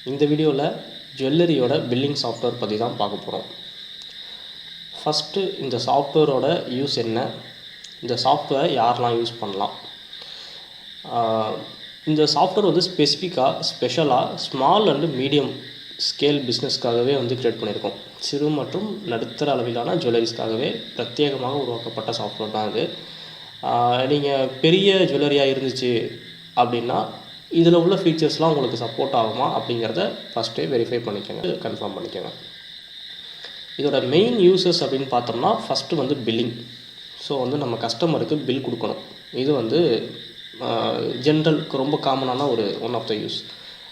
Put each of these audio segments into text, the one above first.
இந்த வீடியோவில் ஜுவல்லரியோட billing software பற்றி தான் பார்க்க போகிறோம். ஃபஸ்ட்டு இந்த சாஃப்ட்வேரோட யூஸ் என்ன, இந்த சாஃப்ட்வேர் யாரெலாம் யூஸ் பண்ணலாம். இந்த சாஃப்ட்வேர் வந்து ஸ்பெஷலாக ஸ்மால் அண்டு மீடியம் ஸ்கேல் பிஸ்னஸ்க்காகவே வந்து க்ரியேட் பண்ணியிருக்கோம். சிறு மற்றும் நடுத்தர அளவிலான ஜுவல்லரிஸ்க்காகவே பிரத்யேகமாக உருவாக்கப்பட்ட சாஃப்ட்வேர் தான் இது. நீங்கள் பெரிய ஜுவல்லரியாக இருந்துச்சு அப்படின்னா இதில் உள்ள ஃபீச்சர்ஸ்லாம் உங்களுக்கு சப்போர்ட் ஆகுமா அப்படிங்கிறத ஃபஸ்ட்டே வெரிஃபை பண்ணிக்கோங்க, கன்ஃபார்ம் பண்ணிக்கோங்க. இதோட மெயின் யூசஸ் அப்படின்னு பார்த்தோம்னா ஃபஸ்ட்டு வந்து பில்லிங். ஸோ வந்து நம்ம கஸ்டமருக்கு பில் கொடுக்கணும். இது வந்து ஜென்ரலுக்கு ரொம்ப காமனான ஒன் ஆஃப் த யூஸ்.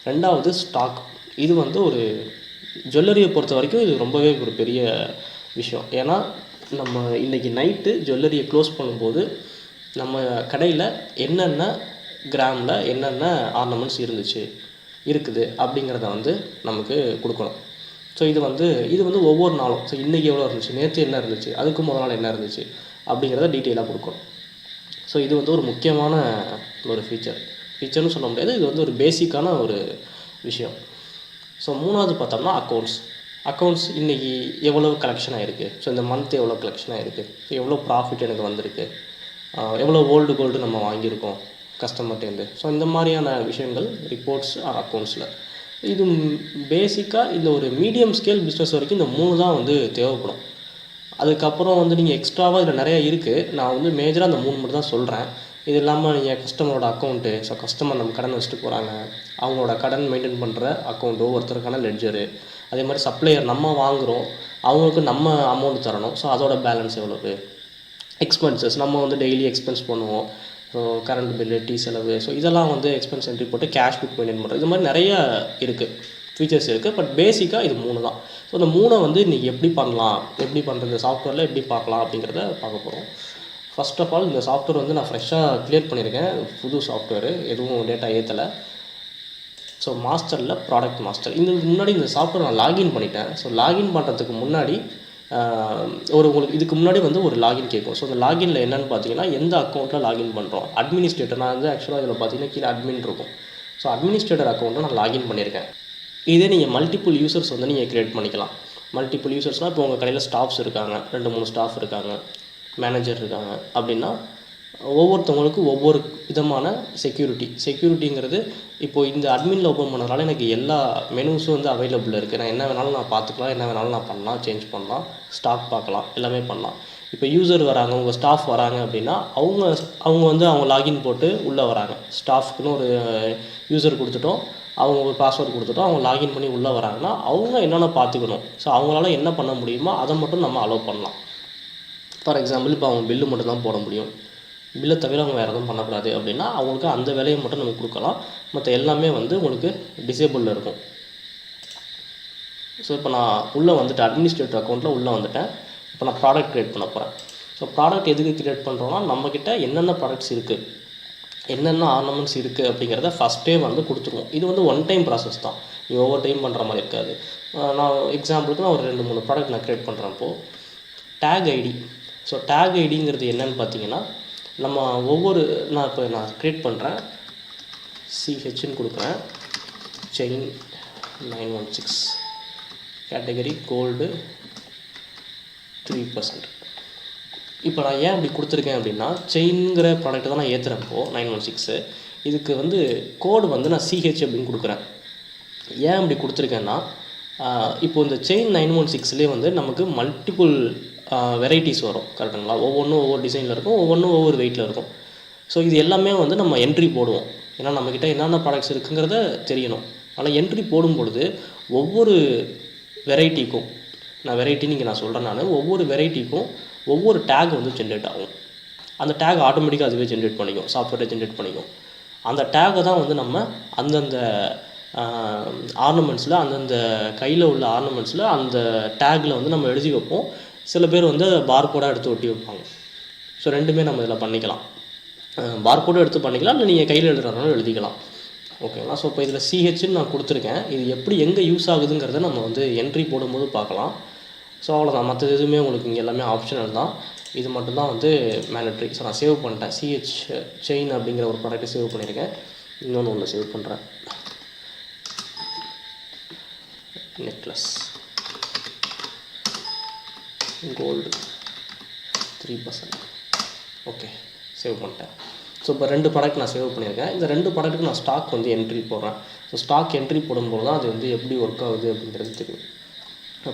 ரெண்டாவது ஸ்டாக். இது வந்து ஒரு ஜுவல்லரியை பொறுத்த வரைக்கும் இது ரொம்பவே ஒரு பெரிய விஷயம். ஏன்னா நம்ம இன்றைக்கி நைட்டு ஜுவல்லரியை க்ளோஸ் பண்ணும்போது நம்ம கடையில் என்னென்ன கிராமில் என்னென்ன ஆர்னமெண்ட்ஸ் இருக்குது அப்படிங்கிறத வந்து நமக்கு கொடுக்கணும். ஸோ இது வந்து ஒவ்வொரு நாளும், ஸோ இன்றைக்கி எவ்வளோ இருந்துச்சு, நேற்று என்ன இருந்துச்சு, அதுக்கு முதல் நாள் என்ன இருந்துச்சு அப்படிங்கிறத டீட்டெயிலாக கொடுக்கணும். ஸோ இது வந்து ஒரு முக்கியமான ஒரு ஃபீச்சர்னு சொல்ல முடியாது, இது வந்து ஒரு பேசிக்கான ஒரு விஷயம். ஸோ மூணாவது பார்த்தோம்னா அக்கௌண்ட்ஸ் இன்றைக்கி எவ்வளோ கலெக்ஷன் ஆகிருக்கு, ஸோ இந்த மந்த் எவ்வளோ கலெக்ஷன் ஆகிருக்கு, ஸோ எவ்வளோ ப்ராஃபிட் எனக்கு வந்திருக்கு, எவ்வளோ கோல்டு நம்ம வாங்கியிருக்கோம் கஸ்டமர்ட்டேருந்து. ஸோ இந்த மாதிரியான விஷயங்கள் ரிப்போர்ட்ஸ் அக்கௌண்ட்ஸில். இது பேசிக்காக இந்த ஒரு மீடியம் ஸ்கேல் பிஸ்னஸ் வரைக்கும் இந்த 3 தான் வந்து தேவைப்படும். அதுக்கப்புறம் வந்து நீங்கள் எக்ஸ்ட்ராவாக இதில் நிறையா இருக்குது. நான் வந்து மேஜராக அந்த 3 மட்டும் தான் சொல்கிறேன். இது இல்லாமல் நீங்கள் கஸ்டமரோட அக்கௌண்ட்டு, ஸோ கஸ்டமர் நம்ம கடன் வச்சுட்டு போகிறாங்க, அவங்களோட கடன் மெயின்டைன் பண்ணுற அக்கௌண்ட்டு, ஒவ்வொருத்தருக்கான லெட்ஜரு, அதே மாதிரி சப்ளையர் நம்ம வாங்குகிறோம் அவங்களுக்கு நம்ம அமௌண்ட் தரணும், ஸோ அதோட பேலன்ஸ் எவ்வளவு, எக்ஸ்பென்சஸ் நம்ம வந்து டெய்லி எக்ஸ்பென்ஸ் பண்ணுவோம், ஸோ கரண்ட் பில்லு, டீ செலவு, ஸோ இதெல்லாம் வந்து எக்ஸ்பென்ஸ் என்ட்ரி போட்டு கேஷ் புக் மெயின்டைன் பண்ணுறது. இது மாதிரி நிறைய இருக்குது, ஃபீச்சர்ஸ் இருக்குது. பட் பேசிக்காக இது 3 தான். ஸோ இந்த 3 வந்து இன்றைக்கி எப்படி பண்ணுறது சாஃப்ட்வேரில் எப்படி பார்க்கலாம் அப்படிங்கிறத பார்க்க போகிறோம். ஃபர்ஸ்ட் ஆஃப் ஆல் இந்த சாஃப்ட்வேர் வந்து நான் ஃப்ரெஷ்ஷாக க்ளியர் பண்ணியிருக்கேன். புது சாஃப்ட்வேரு, எதுவும் டேட்டா ஏற்றலை. ஸோ மாஸ்டரில் ப்ராடக்ட் மாஸ்டர், முன்னாடி இந்த சாஃப்ட்வேர் நான் லாகின் பண்ணிட்டேன். ஸோ லாகின் பண்ணுறதுக்கு முன்னாடி உங்களுக்கு இதுக்கு முன்னாடி வந்து ஒரு லாகின் கேட்கும். ஸோ அந்த லாகினில் என்னென்னு பார்த்தீங்கன்னா எந்த அக்கௌண்ட்டில் லாகின் பண்ணுறோம், அட்மினிஸ்ட்ரேட்டர். நான் வந்து ஆக்சுவலாக இதில் பார்த்தீங்கன்னா கீழே அட்மின் இருக்கும். ஸோ அட்மினிஸ்ட்ரேட்டர் அக்கௌண்ட்டில் நான் லாகின் பண்ணியிருக்கேன். இதே நீங்கள் மல்டிபிள் யூசர்ஸ் வந்து நீங்கள் க்ரியேட் பண்ணிக்கலாம். மல்டிபிள் யூசர்ஸ்னால் இப்போ உங்கள் கடையில் ஸ்டாஃப்ஸ் இருக்காங்க, 2-3 ஸ்டாஃப் இருக்காங்க, மேனேஜர் இருக்காங்க அப்படின்னா ஒவ்வொருத்தவங்களுக்கு ஒவ்வொரு விதமான செக்யூரிட்டிங்கிறது இப்போது இந்த அட்மினில் ஓப்பன் பண்ணதுனால எனக்கு எல்லா மெனுஸும் வந்து அவைலபிள் இருக்குது. நான் என்ன வேணாலும் நான் பார்த்துக்கலாம், என்ன வேணாலும் நான் பண்ணலாம், சேஞ்ச் பண்ணலாம், ஸ்டாக் பார்க்கலாம், எல்லாமே பண்ணலாம். இப்போ யூசர் வராங்க, உங்கள் ஸ்டாஃப் வராங்க அப்படின்னா அவங்க லாகின் போட்டு உள்ளே வராங்க. ஸ்டாஃப்க்குன்னு ஒரு யூசர் கொடுத்துட்டோம், அவங்க ஒரு பாஸ்வேர்டு கொடுத்துட்டோம், அவங்க லாகின் பண்ணி உள்ளே வராங்கன்னா அவங்க என்னென்ன பார்த்துக்கணும், ஸோ அவங்களால என்ன பண்ண முடியுமோ அதை மட்டும் நம்ம அலோவ் பண்ணலாம். ஃபார் எக்ஸாம்பிள் இப்போ அவங்க பில்லு மட்டும் தான் போட முடியும், பில்லை தவிர அவங்க வேறு எதுவும் பண்ணக்கூடாது அப்படின்னா அவங்களுக்கு அந்த வேலையை மட்டும் நம்ம கொடுக்கலாம். மற்ற எல்லாமே வந்து உங்களுக்கு டிசேபிளில் இருக்கும். ஸோ இப்போ நான் உள்ளே வந்துட்டேன், அட்மினிஸ்ட்ரேட்டர் அக்கௌண்ட்டில் உள்ளே வந்துட்டேன். இப்போ நான் ப்ராடக்ட் க்ரியேட் பண்ண போகிறேன். ஸோ ப்ராடக்ட் எதுக்கு க்ரியேட் பண்ணுறோன்னா நம்மக்கிட்ட என்னென்ன ப்ராடக்ட்ஸ் இருக்குது, என்னென்ன ஆர்னமெண்ட்ஸ் இருக்குது அப்படிங்கிறத ஃபஸ்ட்டே வந்து கொடுத்துருவோம். இது வந்து ஒன் டைம் ப்ராசஸ் தான், நீங்கள் ஒவ்வொரு டைம் பண்ணுற மாதிரி இருக்காது. நான் எக்ஸாம்பிளுக்கு நான் ஒரு 2-3 ப்ராடக்ட் நான் க்ரியேட் பண்ணுறப்போ டேக் ஐடி. ஸோ டேக் ஐடிங்கிறது என்னென்னு பார்த்தீங்கன்னா நான் க்ரியேட் பண்ணுறேன், சிஹெச்ன்னு கொடுக்குறேன், செயின் 916, கேட்டகரி கோல்டு 3%. இப்போ நான் ஏன் அப்படி கொடுத்துருக்கேன் அப்படின்னா செயின்கிற ப்ராடக்ட் தான் நான் ஏற்றுறப்போ 916, இதுக்கு வந்து கோடு வந்து நான் சிஹெச் அப்படின்னு கொடுக்குறேன். ஏன் அப்படி கொடுத்துருக்கேன்னா இப்போது இந்த செயின் 916லேயே வந்து நமக்கு மல்டிபிள் வெரைட்டிஸ் வரும், கரெக்டுங்களா? ஒவ்வொன்றும் ஒவ்வொரு டிசைனில் இருக்கும், ஒவ்வொன்றும் ஒவ்வொரு வெயிட்டில் இருக்கும். ஸோ இது எல்லாமே வந்து நம்ம என்ட்ரி போடுவோம், ஏன்னா நம்மக்கிட்ட என்னென்ன ப்ராடக்ட்ஸ் இருக்குங்கிறத தெரியணும். ஆனால் என்ட்ரி போடும்பொழுது ஒவ்வொரு வெரைட்டிக்கும், நான் சொல்கிறேன், ஒவ்வொரு வெரைட்டிக்கும் ஒவ்வொரு டேக் வந்து ஜென்ரேட் ஆகும். அந்த டேக் ஆட்டோமேட்டிக்காக அதுவே ஜென்ரேட் பண்ணிக்கும், சாஃப்ட்வேரை ஜென்ரேட் பண்ணிக்கும். அந்த டேக்கை தான் வந்து நம்ம அந்தந்த ஆர்னமெண்ட்ஸில், அந்தந்த கையில் உள்ள ஆர்னமெண்ட்ஸில் அந்த டேக்கில் வந்து நம்ம எழுதி வைப்போம். சில பேர் வந்து பார்கோடாக எடுத்து ஒட்டி வைப்பாங்க. ஸோ ரெண்டுமே நம்ம இதில் பண்ணிக்கலாம், பார்கோடும் எடுத்து பண்ணிக்கலாம், இல்லை நீங்கள் கையில் எழுதுறதுனாலும் எழுதிக்கலாம், ஓகேங்களா? ஸோ இப்போ இதில் சிஹெச்ன்னு நான் கொடுத்துருக்கேன். இது எப்படி எங்கே யூஸ் ஆகுதுங்கிறத நம்ம வந்து என்ட்ரி போடும்போது பார்க்கலாம். ஸோ அவ்வளோதான், மற்றது எதுவுமே உங்களுக்கு இங்கே எல்லாமே ஆப்ஷனல் தான். இது மட்டும்தான் வந்து மேண்டட்ரி. ஸோ நான் சேவ் பண்ணிட்டேன், சிஹெச் செயின் அப்படிங்கிற ஒரு ப்ராடக்ட்டை சேவ் பண்ணியிருக்கேன். இன்னொன்று சேவ் பண்ணுறேன். Necklace gold 3%. ஓகே, சேவ் பண்ணிட்டேன். ஸோ இப்போ 2 ப்ராடக்ட் நான் சேவ் பண்ணியிருக்கேன். இந்த 2 ப்ராடக்ட்டுக்கு நான் ஸ்டாக் வந்து என்ட்ரி போடுறேன். ஸோ ஸ்டாக் என்ட்ரி போடும்போது தான் அது வந்து எப்படி ஒர்க் ஆகுது அப்படிங்கிறது தெரியும்.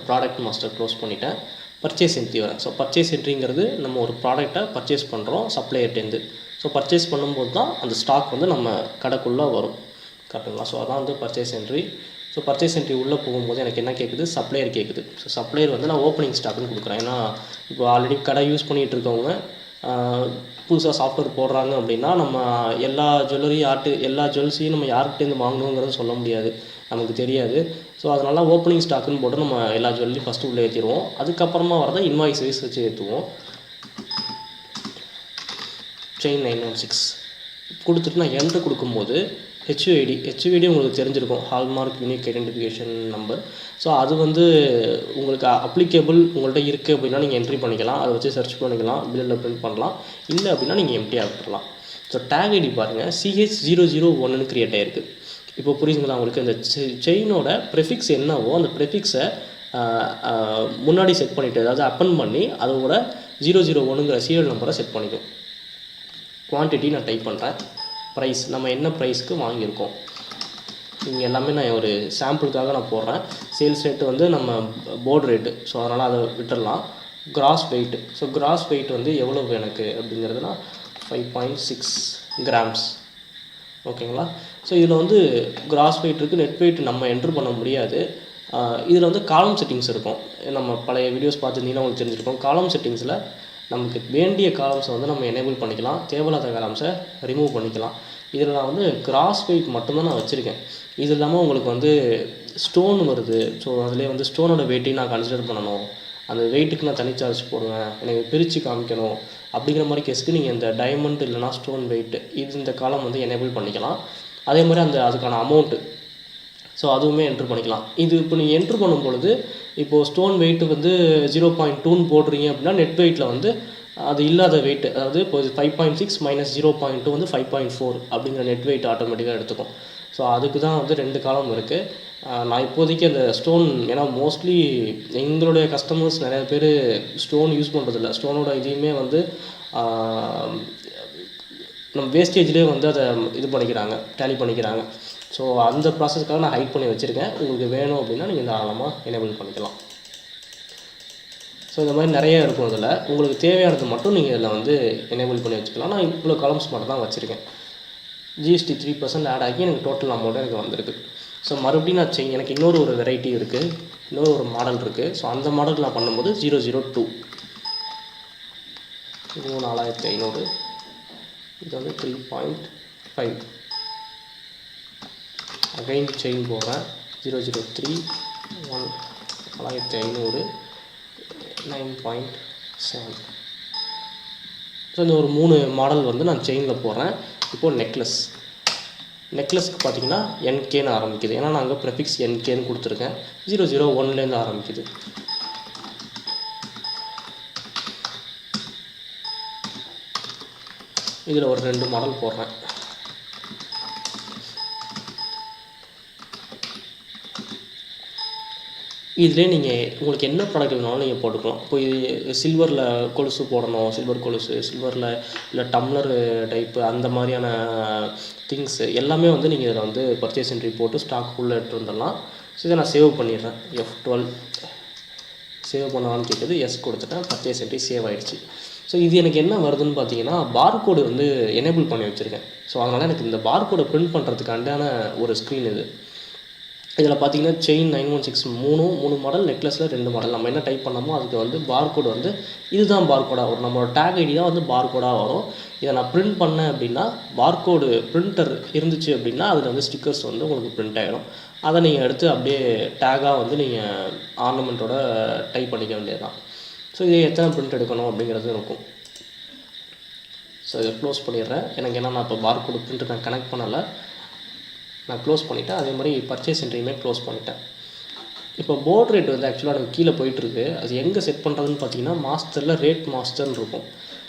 ப்ராடக்ட் மாஸ்டர் க்ளோஸ் பண்ணிவிட்டேன். பர்ச்சேஸ் என்ட்ரி வரேன். ஸோ பர்ச்சேஸ் என்ட்ரிங்கிறது நம்ம ஒரு ப்ராடக்டை பர்ச்சேஸ் பண்ணுறோம் சப்ளையர்ட்டேருந்து. ஸோ பர்ச்சேஸ் பண்ணும்போது தான் அந்த ஸ்டாக் வந்து நம்ம கடைக்குள்ளே வரும், கரெக்டுங்களா? ஸோ அதான் வந்து purchase entry. So purchase entry உள்ளே போகும்போது எனக்கு என்ன கேட்குது, சப்ளையர் கேட்குது. ஸோ சப்ளையர் வந்து நான் ஓப்பனிங் ஸ்டாக்னு கொடுக்குறேன். ஏன்னா இப்போ ஆல்ரெடி கடை யூஸ் பண்ணிகிட்டு இருக்கவங்க புதுசாக சாஃப்ட்வேர் போடுறாங்க அப்படின்னா நம்ம எல்லா ஜுவல்ஸையும் நம்ம யார்கிட்டேருந்து வாங்கணுங்கிறத சொல்ல முடியாது, நமக்கு தெரியாது. ஸோ அதனால் ஓப்பனிங் ஸ்டாக்குன்னு போட்டு நம்ம எல்லா ஜுவல்லையும் ஃபஸ்ட்டு உள்ளே ஏற்றிடுவோம். அதுக்கப்புறமா வரதை இன்வாய்ஸ் வைஸ் வச்சு ஏற்றுவோம். செயின் 916 கொடுத்துட்டு நான் என்ட்ரு கொடுக்கும்போது ஹெச்யூஐடி உங்களுக்கு தெரிஞ்சிருக்கும், hallmark unique identification number. So அது வந்து உங்களுக்கு அப்ளிகேபிள் உங்கள்கிட்ட இருக்குது அப்படின்னா நீங்கள் என்ட்ரி பண்ணிக்கலாம், அதை வச்சு சர்ச் பண்ணிக்கலாம், பில்லில் பிரிண்ட் பண்ணலாம். இல்லை அப்படின்னா நீங்கள் எம்டியாக விட்டுறலாம். ஸோ டேக் ஐடி பாருங்கள், CH001 க்ரியேட் ஆகிருக்கு. இப்போ புரியுதுங்களா உங்களுக்கு? இந்த செயினோட ப்ரெஃபிக்ஸ் என்னவோ அந்த ப்ரெஃபிக்ஸை முன்னாடி செட் பண்ணிவிட்டு, அதாவது அப்பன் பண்ணி அதோட 001ங்கிற சீரியல் நம்பரை செட் பண்ணிக்கும். குவான்டிட்டி நான் டைப் பண்ணுறேன். ப்ரைஸ் நம்ம என்ன ப்ரைஸ்க்கு வாங்கியிருக்கோம் இங்கே எல்லாமே நான் ஒரு சாம்பிளுக்காக நான் போடுறேன். சேல்ஸ் ரேட்டு வந்து நம்ம போர்டு ரேட்டு, ஸோ அதனால் அதை விட்டுடலாம். Cross weight, so gross weight வந்து எவ்வளவு எனக்கு அப்படிங்கிறதுனா 5.6 கிராம்ஸ். ஓகேங்களா? ஸோ இதில் வந்து கிராஸ் வெயிட் இருக்குது, நெட் வெயிட் நம்ம என்ட்ரு பண்ண முடியாது. இதில் வந்து காலம் செட்டிங்ஸ் இருக்கும். நம்ம பழைய வீடியோஸ் பார்த்துருந்தீங்கன்னா உங்களுக்கு தெரிஞ்சிருக்கும். காலம் செட்டிங்ஸில் நமக்கு வேண்டிய காலம்ஸை வந்து நம்ம எனேபிள் பண்ணிக்கலாம், தேவையில்லாத காலம்ஸை ரிமூவ் பண்ணிக்கலாம். இதில் நான் வந்து கிராஸ் வெயிட் மட்டும்தான் நான் வச்சுருக்கேன். இது இல்லாமல் உங்களுக்கு வந்து ஸ்டோன் வருது. ஸோ அதிலே வந்து ஸ்டோனோட வெயிட்டையும் நான் கன்சிடர் பண்ணணும். அந்த வெயிட்டுக்கு நான் தனி சார்ஜ் போடுவேன், எனக்கு பிரித்து காமிக்கணும். அப்படிங்கிற மாதிரி கேஸுக்கு நீங்கள் இந்த டைமண்ட் இல்லைனா ஸ்டோன் வெயிட் இந்த காலம் வந்து எனேபிள் பண்ணிக்கலாம். அதே மாதிரி அதுக்கான அமௌண்ட்டு, ஸோ அதுவுமே என்ட்ரு பண்ணிக்கலாம். இது இப்போ நீங்கள் என்ட்ரு பண்ணும் பொழுது இப்போது ஸ்டோன் வெயிட்டு வந்து 0.2 போடுறீங்க அப்படின்னா நெட் வெயிட்டில் வந்து அது இல்லாத வெயிட், அதாவது இப்போ 5.6 மைனஸ் 0.2 வந்து 5.4 அப்படிங்கிற நெட் வெயிட் ஆட்டோமேட்டிக்காக எடுத்துக்கும். ஸோ அதுக்கு தான் வந்து 2 காலம் இருக்குது. நான் இப்போதைக்கு அந்த ஸ்டோன், ஏன்னா மோஸ்ட்லி எங்களுடைய கஸ்டமர்ஸ் நிறைய பேர் ஸ்டோன் யூஸ் பண்ணுறதில்ல. ஸ்டோனோட இதையுமே வந்து நம்ம வேஸ்டேஜ்லேயே வந்து அதை இது பண்ணிக்கிறாங்க, டேலி பண்ணிக்கிறாங்க. ஸோ அந்த ப்ராசஸ்க்காக நான் ஹைட் பண்ணி வச்சுருக்கேன். உங்களுக்கு வேணும் அப்படின்னா நீங்கள் தாராளமாக எனேபிள் பண்ணிக்கலாம். ஸோ இந்த மாதிரி நிறைய இருக்கும். இதில் உங்களுக்கு தேவையானது மட்டும் நீங்கள் இதில் வந்து எனேபிள் பண்ணி வச்சுக்கலாம். நான் இவ்வளோ காலம்ஸ் மட்டும் தான் வச்சுருக்கேன். GST 3% ஆட் ஆகி எனக்கு டோட்டல் அமௌண்ட்டு எனக்கு வந்திருக்கு. ஸோ மறுபடியும் நான் எனக்கு இன்னொரு வெரைட்டி இருக்குது, இன்னொரு மாடல் இருக்குது. ஸோ அந்த மாடல் நான் பண்ணும்போது 002 இது 4500, இது வந்து 3.5. அகைன் செயின் போடுறேன். 003 4500 9.7. ஸோ இந்த ஒரு 3 மாடல் வந்து நான் செயினில் போடுறேன். இப்போது நெக்லஸ்க்கு பார்த்தீங்கன்னா NKன்னு ஆரம்பிக்குது. ஏன்னா நாங்கள் ப்ரெஃபிக்ஸ் NKன்னு கொடுத்துருக்கேன். 001லேருந்து ஆரம்பிக்குது. இதில் ஒரு 2 மாடல் போடுறேன். இதிலே நீங்கள் உங்களுக்கு என்ன ப்ராடக்ட் வேணாலும் நீங்கள் போட்டுக்கலாம். இப்போ இது சில்வரில் கொலுசு போடணும், சில்வர் கொலுசு, சில்வரில் இல்லை டம்ளர் டைப்பு அந்த மாதிரியான திங்ஸு எல்லாமே வந்து நீங்கள் இதில் வந்து பர்ச்சேஸ் என்ட்ரி போட்டு ஸ்டாக் உள்ளே எடுத்து வந்துடலாம். ஸோ இதை நான் சேவ் பண்ணிடுறேன். F12 சேவ் பண்ணலான்னு கேட்டது, எஸ் கொடுத்துட்டேன். பர்ச்சேஸ் என்ட்ரி சேவ் ஆகிடுச்சு. ஸோ இது எனக்கு என்ன வருதுன்னு பார்த்தீங்கன்னா, பார்கோடு வந்து எனேபிள் பண்ணி வச்சுருக்கேன். ஸோ அதனால் எனக்கு இந்த பார்கோடை பிரிண்ட் பண்ணுறதுக்காண்டான ஒரு ஸ்க்ரீன் இது. இதில் பார்த்தீங்கன்னா செயின் 916 3 மாடல், நெக்லஸில் 2 மாடல். நம்ம என்ன டைப் பண்ணோமோ அதுக்கு வந்து பார்கோடு வந்து இதுதான் பார்கோடாக வரும். நம்மளோட டேக் ஐடி தான் வந்து பார்கோடாக வரும். இதை நான் பிரிண்ட் பண்ணேன் அப்படின்னா, பார்கோடு பிரிண்டர் இருந்துச்சு அப்படின்னா அதில் வந்து ஸ்டிக்கர்ஸ் வந்து உங்களுக்கு பிரிண்ட் ஆகிடும். அதை நீங்கள் எடுத்து அப்படியே டேக்காக வந்து நீங்கள் ஆர்னமெண்ட்டோட டைப் பண்ணிக்க வேண்டியது தான். ஸோ இதை எத்தனை பிரிண்ட் எடுக்கணும் அப்படிங்கிறது இருக்கும். ஸோ இதை க்ளோஸ் பண்ணிடுறேன். எனக்கு என்ன, நான் இப்போ பார்கோடு பிரிண்ட் நான் கனெக்ட் பண்ணலை, நான் க்ளோஸ் பண்ணிவிட்டேன். அதே மாதிரி பர்ச்சேஸ் என்ட்ரியுமே க்ளோஸ் பண்ணிட்டேன். இப்போ போர்ட் ரேட் வந்து ஆக்சுவலாக எனக்கு கீழே போயிட்டுருக்கு. அது எங்கே செட் பண்ணுறதுன்னு பார்த்தீங்கன்னா, மாஸ்டரில் ரேட் மாஸ்டர்னு இருக்கும்.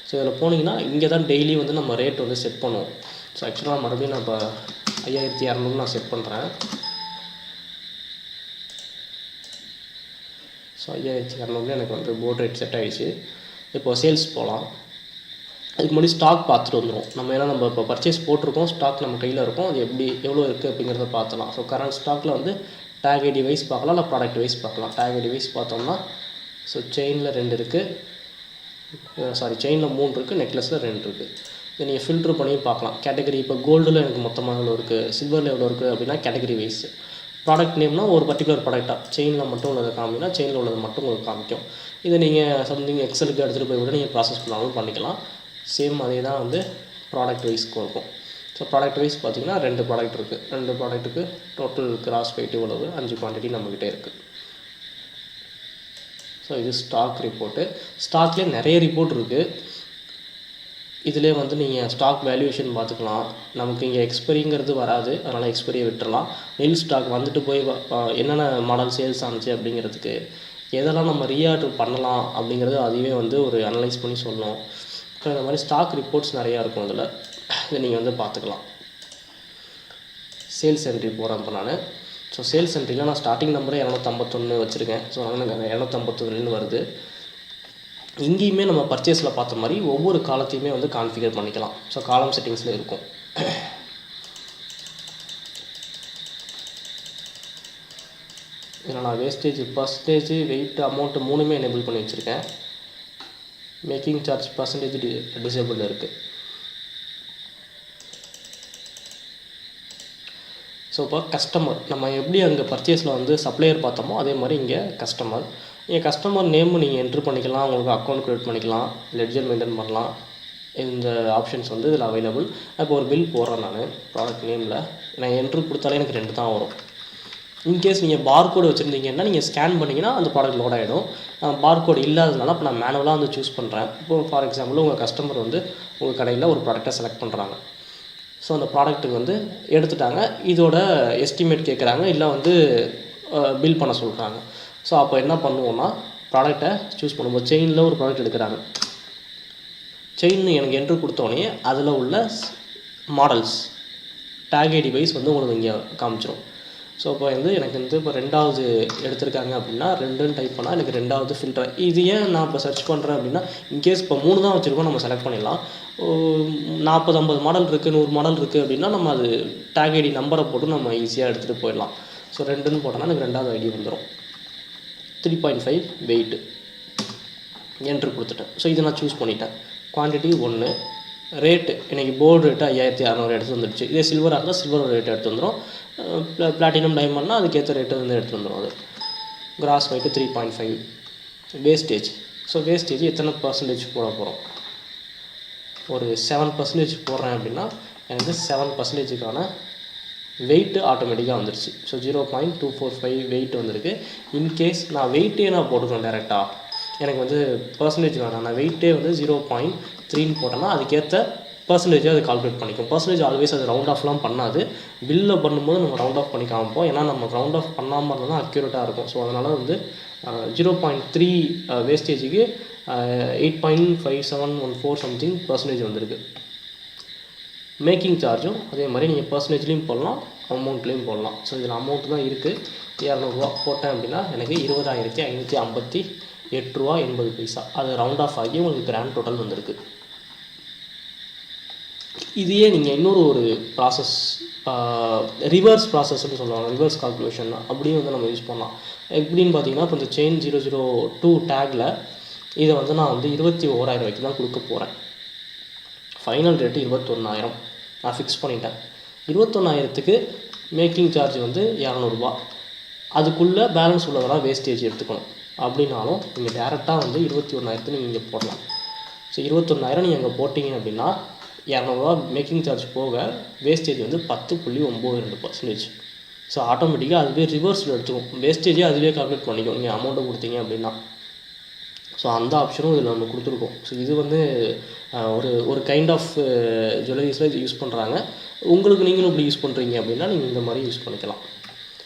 ஸோ இதில் போனீங்கன்னா இங்கே தான் டெய்லி வந்து நம்ம ரேட் வந்து செட் பண்ணுவோம். ஸோ ஆக்சுவலாக மறுபடியும் நான் இப்போ 5200 நான் செட் பண்ணுறேன். ஸோ 5200 எனக்கு வந்து போர்ட் ரேட் செட் ஆகிடுச்சு. இப்போது சேல்ஸ் போகலாம். அதுக்கு முன்னாடி ஸ்டாக் பார்த்துட்டு வந்துடும் நம்ம. ஏன்னா நம்ம இப்போ பர்ச்சேஸ் போட்டிருக்கோம், ஸ்டாக் நம்ம கையில் இருக்கும், அது எவ்வளோ இருக்குது அப்படிங்கிறத பார்த்துலாம். ஸோ கரண்ட் ஸ்டாக்கில் வந்து டேக் ஐடி வைஸ் பார்க்கலாம், இல்லை ப்ராடக்ட் வைஸ் பார்க்கலாம். டேக் ஐடி வைஸ் பார்த்தோம்னா ஸோ செயினில் 2 இருக்குது, செயினில் 3 இருக்குது, நெக்லஸில் 2 இருக்குது. இதை நீங்கள் ஃபில்ட்ரு பண்ணி பார்க்கலாம். கேட்டகரி இப்போ கோல்டில் எனக்கு மொத்தமாக எவ்வளோ இருக்குது, சில்வரில் எவ்வளோ இருக்குது அப்படின்னா கேட்டகரி வைஸ். ப்ராடக்ட் நேம்னா ஒரு பர்டிகுலர் ப்ராடக்டாக செயினில் மட்டும் உள்ளதை காமினா செயினில் உள்ளது மட்டும் உங்களுக்கு காமிக்கும். இதை நீங்கள் சம்திங் எக்ஸலுக்கு எடுத்துகிட்டு போய் விட நீங்கள் ப்ராசஸ் பண்ணாலும் பண்ணிக்கலாம். சேம் அதே தான் வந்து ப்ராடக்ட் வைஸ்க்கு இருக்கும். ஸோ ப்ராடக்ட் வைஸ் பார்த்திங்கன்னா 2 ப்ராடக்ட் இருக்குது. 2 ப்ராடக்ட்டுக்கு டோட்டல் கிராஸ் வெயிட் இவ்வளவு 5 குவான்டிட்டி நம்மக்கிட்டே இருக்குது. ஸோ இது ஸ்டாக் ரிப்போர்ட்டு. ஸ்டாக்லேயே நிறைய ரிப்போர்ட் இருக்குது. இதிலே வந்து நீங்கள் ஸ்டாக் வேல்யூவேஷன் பார்த்துக்கலாம். நமக்கு இங்கே எக்ஸ்பைரிங்கிறது வராது, அதனால் எக்ஸ்பைரியை விட்டுறலாம். நெல் ஸ்டாக் வந்துட்டு போய் என்னென்ன மாடல் சேல்ஸ் ஆனிச்சு அப்படிங்கிறதுக்கு எதெல்லாம் நம்ம ரீஆர்டர் பண்ணலாம் அப்படிங்கிறது அதுவே வந்து ஒரு அனலைஸ் பண்ணி சொல்லணும். ஸோ இந்த மாதிரி ஸ்டாக் ரிப்போர்ட்ஸ் நிறையா இருக்கும் அதில். இதை நீங்கள் வந்து பார்த்துக்கலாம். சேல்ஸ் என்ட்ரி போகிறேன் இப்போ நான். ஸோ சேல்ஸ் என்ட்ரியில் நான் ஸ்டார்டிங் நம்பரே 251 வச்சுருக்கேன். ஸோ அதனால் எனக்கு 251 வருது. இங்கேயுமே நம்ம பர்ச்சேஸில் பார்த்த மாதிரி ஒவ்வொரு காலத்தையுமே வந்து கான்ஃபிகர் பண்ணிக்கலாம். ஸோ காலம் செட்டிங்ஸில் இருக்கும். இதில் நான் வேஸ்டேஜ், பர்சன்டேஜ், வெயிட், அமௌண்ட்டு 3மே எனேபிள் பண்ணி வச்சுருக்கேன். மேக்கிங் சார்ஜ் பர்சன்டேஜ் டிசேபிள் இருக்குது. ஸோ இப்போ கஸ்டமர் நம்ம எப்படி அங்கே பர்ச்சேஸில் வந்து சப்ளையர் பார்த்தோமோ அதே மாதிரி இங்கே கஸ்டமர். நீங்கள் கஸ்டமர் நேம் நீங்கள் என்ட்ரு பண்ணிக்கலாம், உங்களுக்கு அக்கௌண்ட் க்ரியேட் பண்ணிக்கலாம், லெட்ஜர் மெயின்டைன் பண்ணலாம். இந்த ஆப்ஷன்ஸ் வந்து இதில் அவைலபிள். இப்போ ஒரு பில் போடுறேன் நான் ப்ராடக்ட் நேமில். நான் என்ட்ரு கொடுத்தாலே எனக்கு 2 தான் வரும். இன்கேஸ் நீங்கள் பார்கோடு வச்சுருந்தீங்கன்னா நீங்கள் ஸ்கேன் பண்ணிங்கன்னா அந்த ப்ராடக்ட் லோட் ஆகிடும். பார்கோடு இல்லாததுனால இப்போ நான் மேனுவலாக வந்து சூஸ் பண்ணுறேன். இப்போ ஃபார் எக்ஸாம்பிள் உங்கள் கஸ்டமர் வந்து உங்கள் கடையில் ஒரு ப்ராடக்டை செலக்ட் பண்ணுறாங்க. ஸோ அந்த ப்ராடக்ட்டுக்கு வந்து எடுத்துட்டாங்க, இதோட எஸ்டிமேட் கேட்குறாங்க, இல்லை வந்து பில் பண்ண சொல்கிறாங்க. ஸோ அப்போ என்ன பண்ணுவோன்னா ப்ராடக்டை சூஸ் பண்ணும்போது செயினில் ஒரு ப்ராடக்ட் எடுக்கிறாங்க. செயின் எனக்கு என்ட்ரு கொடுத்தோடனே அதில் உள்ள மாடல்ஸ் டேக் ஐடி வைஸ் வந்து உங்களுக்கு இங்கே காமிச்சிடும். ஸோ இப்போ வந்து எனக்கு வந்து இப்போ 2வது எடுத்திருக்காங்க அப்படின்னா 2ன்னு டைப் பண்ணால் எனக்கு 2வது ஃபில்டர். இது ஏன் நான் இப்போ சர்ச் பண்ணுறேன் அப்படின்னா இன்கேஸ் இப்போ 3 தான் வச்சுருக்கோம், நம்ம செலக்ட் பண்ணிடலாம். 40-50 மாடல் இருக்குது, 100 மாடல் இருக்குது அப்படின்னா நம்ம அது டேக் ஐடி நம்பரை போட்டு நம்ம ஈஸியாக எடுத்துகிட்டு போயிடலாம். ஸோ 2ன்னு போட்டோன்னா எனக்கு 2வது ஐடி வந்துடும். 3.5 வெயிட்டு என்ட்ரு கொடுத்துட்டேன். ஸோ இதை நான் சூஸ் பண்ணிட்டேன். குவான்டிட்டி 1, ரேட்டு இன்றைக்கி போர்டு ரேட்டு 5600 எடுத்து வந்துடுச்சு. இதே சில்வராக இருந்தால் சில்வர் ரேட்டு எடுத்து வந்துடும். பிளாட்டினம் டைமண்ட்னா அதுக்கேற்ற ரேட்டு வந்து எடுத்து வந்துடும். அது cross weight 3.5. Wastage. So wastage எத்தனை பர்சன்டேஜ் போட போகிறோம், ஒரு 7% போடுறேன் அப்படின்னா எனக்கு 7%க்கான வெயிட்டு ஆட்டோமேட்டிக்காக வந்துடுச்சு. ஸோ 0.245 வெயிட் வந்திருக்கு. இன்கேஸ் நான் வெயிட்டே நான் போட்டுக்கணும் டேரெக்டாக, எனக்கு வந்து பர்சன்டேஜ் வேணாம், நான் வெயிட்டே வந்து 0.3ன்னு போட்டேன்னா அதுக்கேற்ற பர்சன்டேஜாக அது கால்குலேட் பண்ணிக்கும். பர்சன்டேஜ் ஆல்வேஸ் அது ரவுண்ட் ஆஃப்லாம் பண்ணாது. பில்லில் பண்ணும்போது நம்ம ரவுண்ட் ஆஃப் பண்ணி காமிப்போம். ஏன்னா நம்ம ரவுண்ட் ஆஃப் பண்ணாமல் இருந்தால் தான் அக்யூரேட்டாக இருக்கும். ஸோ அதனால் வந்து 0.3 வேஸ்டேஜுக்கு 8.5714 சம்திங் பர்சன்டேஜ் வந்திருக்கு. மேக்கிங் சார்ஜும் அதே மாதிரி நீங்கள் பர்சன்டேஜ்லேயும் போடலாம், அமௌண்ட்லேயும் போடலாம். ஸோ இதில் அமௌண்ட் தான் இருக்குது. 200 போட்டேன் அப்படின்னா எனக்கு 20,558 ரூபா 80 பைசா. அது ரவுண்ட் ஆஃப் ஆகி உங்களுக்கு கிராண்ட் டோட்டல் வந்திருக்கு. இதையே நீங்கள் இன்னொரு ஒரு ப்ராசஸ், ரிவர்ஸ் ப்ராசஸ்ன்னு சொல்லுவாங்க, ரிவர்ஸ் கால்குலேஷன் அப்படியும் வந்து நம்ம யூஸ் பண்ணலாம். எப்படின்னு பார்த்தீங்கன்னா இப்போ இந்த செயின் 002 டேக்கில் இதை வந்து நான் வந்து 21,000 ரூபாய்க்கு தான் கொடுக்க போகிறேன். ஃபைனல் ரேட்டு 21,000 நான் ஃபிக்ஸ் பண்ணிட்டேன். 21,000க்கு மேக்கிங் சார்ஜ் வந்து 200 ரூபா. அதுக்குள்ளே பேலன்ஸ் உள்ளதெல்லாம் வேஸ்டேஜ் எடுத்துக்கணும். அப்படின்னாலும் நீங்கள் டேரெக்டாக வந்து 21,000 நீங்கள் இங்கே போடலாம். ஸோ 21,000 நீங்கள் அங்கே போட்டிங்க அப்படின்னா 200 ரூபா மேக்கிங் சார்ஜ் போக வேஸ்டேஜ் வந்து 10.92%. ஸோ ஆட்டோமேட்டிக்காக அதுவே ரிவர்ஸில் எடுத்துக்கும். வேஸ்டேஜே அதுவே கால்குலேட் பண்ணிக்கும் நீங்கள் அமௌண்ட்டை கொடுத்தீங்க அப்படின்னா. ஸோ அந்த ஆப்ஷனும் இதில் நம்ம கொடுத்துருக்கோம். ஸோ இது வந்து ஒரு கைண்ட் ஆஃப் ஜுவல்லரிஸில் இது யூஸ் பண்ணுறாங்க. உங்களுக்கு நீங்களும் இப்படி யூஸ் பண்ணுறீங்க அப்படின்னா நீங்கள் இந்த மாதிரி யூஸ் பண்ணிக்கலாம்.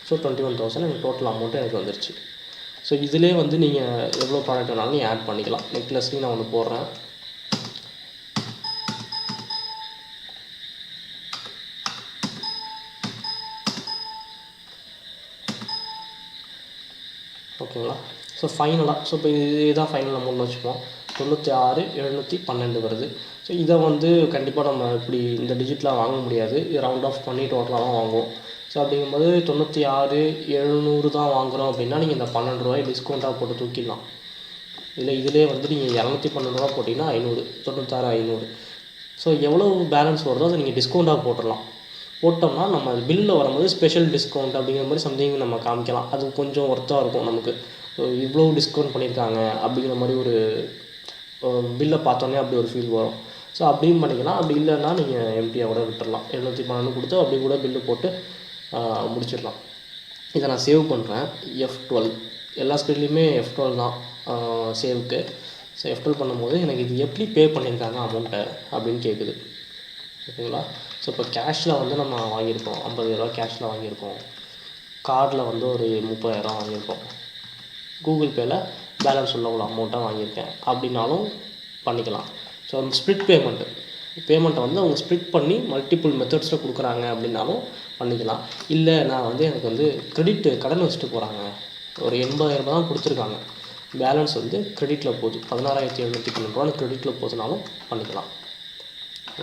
ஸோ 21,000 எனக்கு டோட்டல் அமௌண்ட்டு எனக்கு வந்துருச்சு. ஸோ இதிலே வந்து நீங்கள் எவ்வளோ ப்ராடக்ட் வேணாலும் நீங்கள் ஆட் பண்ணிக்கலாம். நெக்லஸ்லையும் நான் ஒன்று போடுறேன். ஓகேங்களா? ஸோ ஃபைனலாக ஸோ இப்போ இதுதான் ஃபைனல் அமௌண்ட்னு வச்சுப்போம். 96,712 வருது. ஸோ இதை வந்து கண்டிப்பாக நம்ம இப்படி இந்த டிஜிட்லாம் வாங்க முடியாது. இது ரவுண்ட் ஆஃப் பண்ணி டோட்டலாக தான் வாங்குவோம். ஸோ அப்படிங்கும்போது 96,700 தான் வாங்குகிறோம் அப்படின்னா நீங்கள் இந்த ₹12 டிஸ்கவுண்ட்டாக போட்டு தூக்கிடலாம். இதிலே வந்து நீங்கள் ₹212 போட்டிங்கன்னா 500, 96,500. ஸோ எவ்வளோ பேலன்ஸ் வருதோ அதை நீங்கள் டிஸ்கவுண்ட்டாக போட்டுடலாம். போட்டோம்னா நம்ம அது பில்லில் வரும்போது ஸ்பெஷல் டிஸ்கவுண்ட் அப்படிங்கிற மாதிரி சம்திங் நம்ம காமிக்கலாம். அது கொஞ்சம் ஒர்த்தாக இருக்கும் நமக்கு. இவ்வளோ டிஸ்கவுண்ட் பண்ணியிருக்காங்க அப்படிங்கிற மாதிரி ஒரு பில்லை பார்த்தோன்னே அப்படி ஒரு ஃபீல் வரும். ஸோ அப்படியும் பண்ணிக்கலாம். அப்படி இல்லைன்னா நீங்கள் எம்டியாக கூட விட்டுடலாம். 712 கொடுத்து அப்படி கூட பில்லு போட்டு முடிச்சிடலாம். இதை நான் சேவ் பண்ணுறேன். F12 எல்லா ஸ்க்ரீன்லேயுமே F12 தான் சேவுக்கு. ஸோ F12 பண்ணும்போது எனக்கு இது எப்படி பே பண்ணியிருக்காங்க அமௌண்ட்டை அப்படின்னு கேட்குது. ஓகேங்களா? ஸோ இப்போ கேஷில் வந்து நம்ம வாங்கியிருக்கோம், ₹50,000 கேஷில் வாங்கியிருக்கோம். கார்டில் வந்து ஒரு ₹30,000 வாங்கியிருக்கோம். கூகுள் பேயில் பேலன்ஸ் உள்ள ஒரு அமௌண்ட்டாக வாங்கியிருக்கேன் அப்படின்னாலும் பண்ணிக்கலாம். ஸோ ஸ்ப்ளிட் பேமெண்ட்டை வந்து அவங்க ஸ்ப்ளிட் பண்ணி மல்டிபிள் மெத்தட்ஸில் கொடுக்குறாங்க அப்படின்னாலும் பண்ணிக்கலாம். இல்லை நான் வந்து எனக்கு வந்து கடன் வச்சுட்டு போகிறாங்க, ஒரு ₹80,000 தான் கொடுத்துருக்காங்க, பேலன்ஸ் வந்து கிரெடிட்டில் போகுது, ₹16,712 கிரெடிட்டில் போகுதுனாலும் பண்ணிக்கலாம்.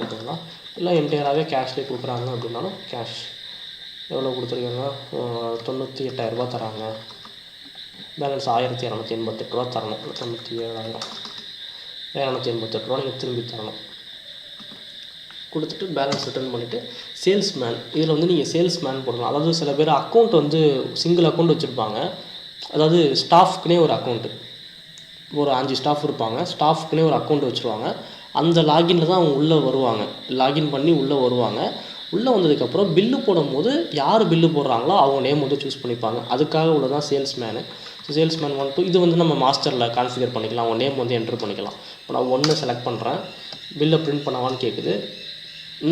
ஓகேங்களா? இல்லை என்டையராகவே கேஷ்லேயே கொடுக்குறாங்க அப்படின்னாலும் கேஷ் எவ்வளோ கொடுத்துருக்காங்க, ₹98,000 தராங்க, பேலன்ஸ் ₹1,288 தரணும். 97,288 நீங்கள் திரும்பி தரணும். கொடுத்துட்டு பேலன்ஸ் ரிட்டர்ன் பண்ணிவிட்டு சேல்ஸ்மேன், இதில் வந்து நீங்கள் சேல்ஸ்மேன் போடலாம். அதாவது சில பேர் அக்கௌண்ட் வந்து சிங்கிள் அக்கௌண்ட் வச்சுருப்பாங்க. அதாவது ஸ்டாஃப்க்குனே ஒரு அக்கௌண்ட்டு, ஒரு 5 ஸ்டாஃப் இருப்பாங்க, ஸ்டாஃப்க்குனே ஒரு அக்கௌண்ட் வச்சுருவாங்க. அந்த லாகினில் தான் அவங்க உள்ளே வருவாங்க, லாகின் பண்ணி உள்ளே வருவாங்க. உள்ளே வந்ததுக்கப்புறம் பில்லு போடும்போது யார் பில்லு போடுறாங்களோ அவங்க நேம் வந்து சூஸ் பண்ணிப்பாங்க. அதுக்காக உள்ளதான் சேல்ஸ்மேனு. ஸோ சேல்ஸ்மேன் 1, 2 இது வந்து நம்ம மாஸ்டரில் கான்ஃபிகர் பண்ணிக்கலாம். அவங்க நேம் வந்து என்ட்ரு பண்ணிக்கலாம். இப்போ நான் 1 செலக்ட் பண்ணுறேன், பில்லை பிரிண்ட் பண்ணவான்னு கேட்குது.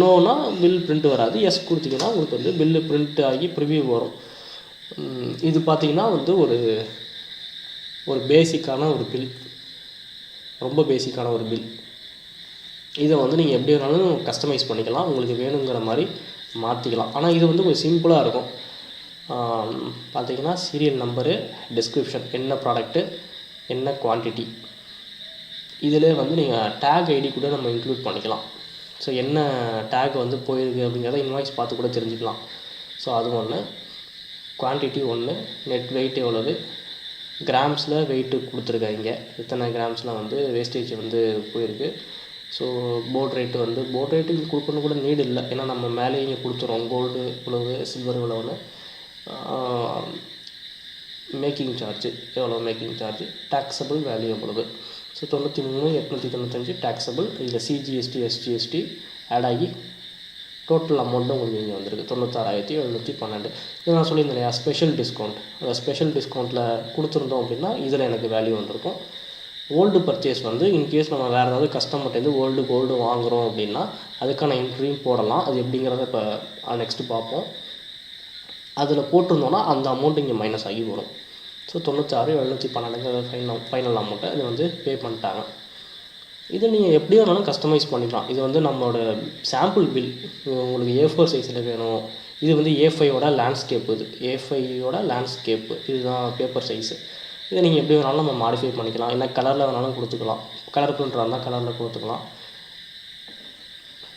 நோனா பில் பிரிண்ட் வராது, எஸ் கொடுத்தீங்கன்னா உங்களுக்கு வந்து பில்லு பிரிண்ட் ஆகி ப்ரிவியூ வரும். இது பார்த்திங்கன்னா வந்து ஒரு பேசிக்கான ஒரு பில், ரொம்ப பேசிக்கான ஒரு பில். இதை வந்து நீங்கள் எப்படி வேணாலும் கஸ்டமைஸ் பண்ணிக்கலாம், உங்களுக்கு வேணுங்கிற மாதிரி மாற்றிக்கலாம். ஆனால் இது வந்து கொஞ்சம் சிம்பிளாக இருக்கும். பார்த்திங்கன்னா சீரியல் நம்பரு, டிஸ்கிரிப்ஷன், என்ன ப்ராடக்ட்டு, என்ன குவான்டிட்டி, இதிலே வந்து நீங்கள் டேக் ஐடி கூட நம்ம இன்க்ளூட் பண்ணிக்கலாம். ஸோ என்ன டேக் வந்து போயிருக்கு அப்படிங்கிறத இன்வாய்ஸ் பார்த்து கூட தெரிஞ்சுக்கலாம். ஸோ அது ஒன்று. குவான்டிட்டி 1, நெட் வெயிட் எவ்வளவு, கிராம்ஸில் வெயிட்டு கொடுத்துருக்காங்க, எத்தனை கிராம்ஸில் வந்து வேஸ்டேஜ் வந்து போயிருக்கு. ஸோ போர்ட் ரேட்டு இங்கே கொடுக்கணும் கூட நீடு இல்லை, ஏன்னா நம்ம மேலே இங்கே கொடுத்துறோம் கோல்டு இவ்வளவு, சில்வர் இவ்வளோன்னு. மேக்கிங் சார்ஜு எவ்வளோ, மேக்கிங் சார்ஜு, டேக்ஸபிள் வேல்யூ எவ்வளவு. So 93,895 taxable. இதில் சிஜிஎஸ்டி, எஸ்ஜிஎஸ்டி ஆட் ஆகி டோட்டல் அமௌண்ட்டு உங்களுக்கு இங்கே வந்திருக்கு 96,712. இது நான் சொல்லியிருந்தேன் இல்லையா, ஸ்பெஷல் டிஸ்கவுண்ட். அந்த ஸ்பெஷல் டிஸ்கவுண்ட்டில் கொடுத்துருந்தோம் அப்படின்னா இதில் எனக்கு வேல்யூ வந்திருக்கும். ஓல்டு பர்ச்சேஸ் வந்து இன்கேஸ் நம்ம வேறு ஏதாவது கஸ்டமர்ட்டேருந்து கோல்டு வாங்குகிறோம் அப்படின்னா அதுக்கான என்ட்ரியும் போடலாம். அது எப்படிங்கிறத இப்போ நெக்ஸ்ட்டு பார்ப்போம். அதில் போட்டிருந்தோன்னா அந்த அமௌண்ட் இங்கே மைனஸ் ஆகி வரும். ஸோ 96,712 ஃபைனல் அமௌண்ட்டை இது வந்து பே பண்ணிட்டாங்க. இது நீங்கள் எப்படி வேணாலும் கஸ்டமைஸ் பண்ணிக்கலாம். இது வந்து நம்மளோட சாம்பிள் பில். உங்களுக்கு A4 சைஸில் வேணும். இது வந்து A5யோட லேண்ட்ஸ்கேப்பு, இது A5யோட லேண்ட்ஸ்கேப்பு, இதுதான் பேப்பர் சைஸு. இதை நீங்கள் எப்படி வேணாலும் நம்ம மாடிஃபை பண்ணிக்கலாம். என்ன கலரில் வேணாலும் கொடுத்துக்கலாம். கலர் பிரிண்டராக இருந்தால் கலரில் கொடுத்துக்கலாம்.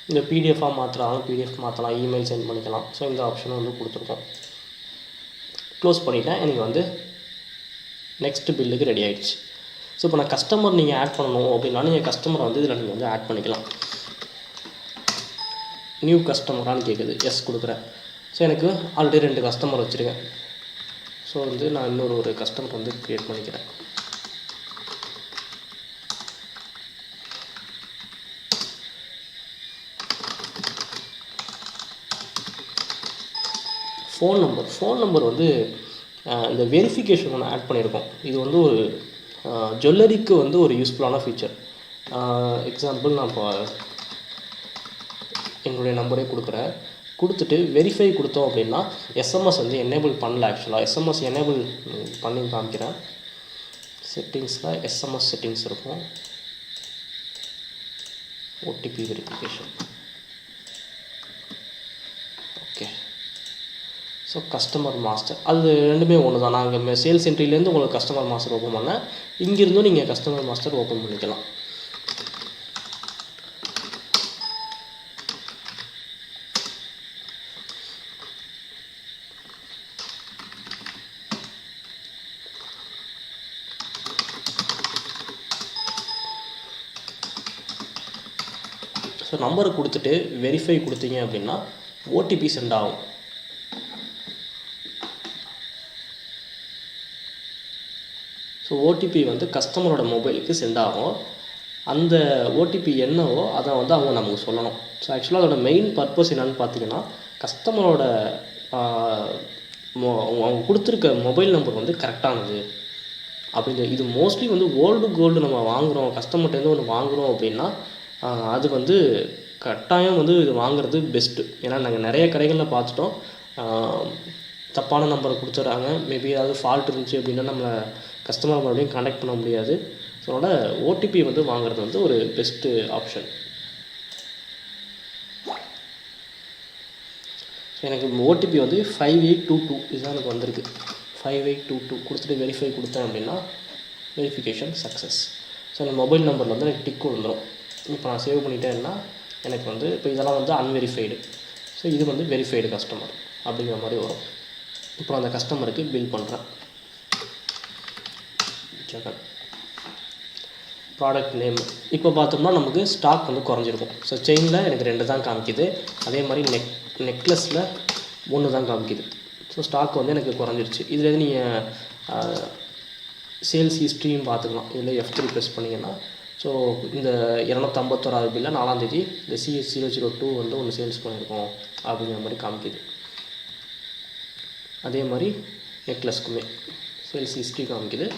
இந்த பிடிஎஃபாக மாற்றலாம், பிடிஎஃப் மாற்றலாம், இமெயில் சென்ட் பண்ணிக்கலாம். ஸோ இந்த ஆப்ஷனும் வந்து கொடுத்துருக்கோம். க்ளோஸ் பண்ணிவிட்டேன். எனக்கு வந்து நெக்ஸ்ட்டு பில்லுக்கு ரெடி ஆகிடுச்சு. ஸோ இப்போ நான் கஸ்டமர் நீங்கள் ஆட் பண்ணணும் அப்படின்னா நீங்கள் கஸ்டமரை வந்து இதில் நீங்கள் வந்து ஆட் பண்ணிக்கலாம். நியூ கஸ்டமரானு கேட்குது, எஸ் கொடுக்குறேன். ஸோ எனக்கு ஆல்ரெடி 2 கஸ்டமர் வச்சுருக்கேன். ஸோ வந்து நான் இன்னொரு கஸ்டமர் வந்து க்ரியேட் பண்ணிக்கிறேன். ஃபோன் நம்பர் வந்து இந்த வெரிஃபிகேஷன் ஒன்று ஆட் பண்ணியிருக்கோம். இது வந்து ஒரு ஜுவல்லரிக்கு வந்து ஒரு யூஸ்ஃபுல்லான ஃபீச்சர். எக்ஸாம்பிள் நான் இப்போ என்னுடைய நம்பரே கொடுக்குறேன். கொடுத்துட்டு வெரிஃபை கொடுத்தோம் அப்படின்னா எஸ்எம்எஸ் வந்து எனேபிள் பண்ணல. ஆக்சுவலாக எஸ்எம்எஸ் எனேபிள் பண்ணி காமிக்கிறேன். செட்டிங்ஸில் எஸ்எம்எஸ் செட்டிங்ஸ் இருக்கும், OTP verification. Okay, so customer master அது ரெண்டுமே ஒன்று தான். நாங்கள் சேல்ஸ் என்ட்ரிலேருந்து உங்களுக்கு கஸ்டமர் மாஸ்டர் ஓப்பன் பண்ணேன், இங்கேருந்தும் நீங்கள் கஸ்டமர் மாஸ்டர் ஓப்பன் பண்ணிக்கலாம். ஸோ நம்பரை கொடுத்துட்டு வெரிஃபை கொடுத்தீங்க அப்படின்னா ஓடிபி சென்ட் ஆகும். ஸோ ஓடிபி வந்து கஸ்டமரோட மொபைலுக்கு சென்ட் ஆகும். அந்த ஓடிபி என்னவோ அதை வந்து அவங்க நமக்கு சொல்லணும். ஸோ ஆக்சுவலாக அதோட மெயின் பர்பஸ் என்னென்னு பார்த்தீங்கன்னா, கஸ்டமரோட அவங்க கொடுத்துருக்க மொபைல் நம்பர் வந்து கரெக்டானது அப்படின்னு. இது மோஸ்ட்லி வந்து ஓல்டு கோல்டு நம்ம வாங்குகிறோம், கஸ்டமர்கிட்டேருந்து ஒன்று வாங்குகிறோம் அப்படின்னா அது வந்து கட்டாயம் வந்து இது வாங்குறது பெஸ்ட்டு. ஏன்னா நாங்கள் நிறைய கடைகளில் பார்த்துட்டோம், தப்பான நம்பரை கொடுத்துட்றாங்க. மேபி ஏதாவது ஃபால்ட் இருந்துச்சு அப்படின்னா நம்மளை கஸ்டமர் மறுபடியும் கான்டாக்ட் பண்ண முடியாது. ஸோ அதனால் ஓடிபி வந்து வாங்குறது வந்து ஒரு பெஸ்ட்டு ஆப்ஷன். ஸோ எனக்கு ஓடிபி வந்து 5822 இதுதான் எனக்கு வந்திருக்கு. 5822 கொடுத்துட்டு வெரிஃபை கொடுத்தேன் அப்படின்னா வெரிஃபிகேஷன் சக்ஸஸ். ஸோ அந்த மொபைல் நம்பரில் வந்து எனக்கு டிக் வந்துடும். இப்போ நான் சேவ் பண்ணிட்டேன்னா எனக்கு வந்து இப்போ இதெல்லாம் வந்து அன்வெரிஃபைடு, ஸோ இது வந்து வெரிஃபைடு கஸ்டமர் அப்படிங்கிற மாதிரி வரும். இப்போ அந்த கஸ்டமருக்கு பில் பண்ணுறேன். ப்ராடக்ட் நேம் இப்போ பார்த்தோம்னா நமக்கு ஸ்டாக் வந்து குறைஞ்சிருக்கும். ஸோ செயினில் எனக்கு 2 தான் காமிக்குது, அதே மாதிரி நெக்லஸில் 1 தான் காமிக்குது. ஸோ ஸ்டாக் வந்து எனக்கு குறைஞ்சிருச்சு. இதில் நீங்கள் சேல்ஸ் ஹிஸ்ட்ரியும் பார்த்துக்கலாம். இதில் F3 ப்ரெஸ் பண்ணிங்கன்னா ஸோ இந்த 251 பில்லில் 4ஆம் தேதி இந்த CS002 வந்து ஒன்று சேல்ஸ் பண்ணியிருக்கோம் அப்படிங்கிற மாதிரி காமிக்குது. அதே மாதிரி நெக்லஸ்க்குமே சேல்ஸ் ஹிஸ்ட்ரி காமிக்குது.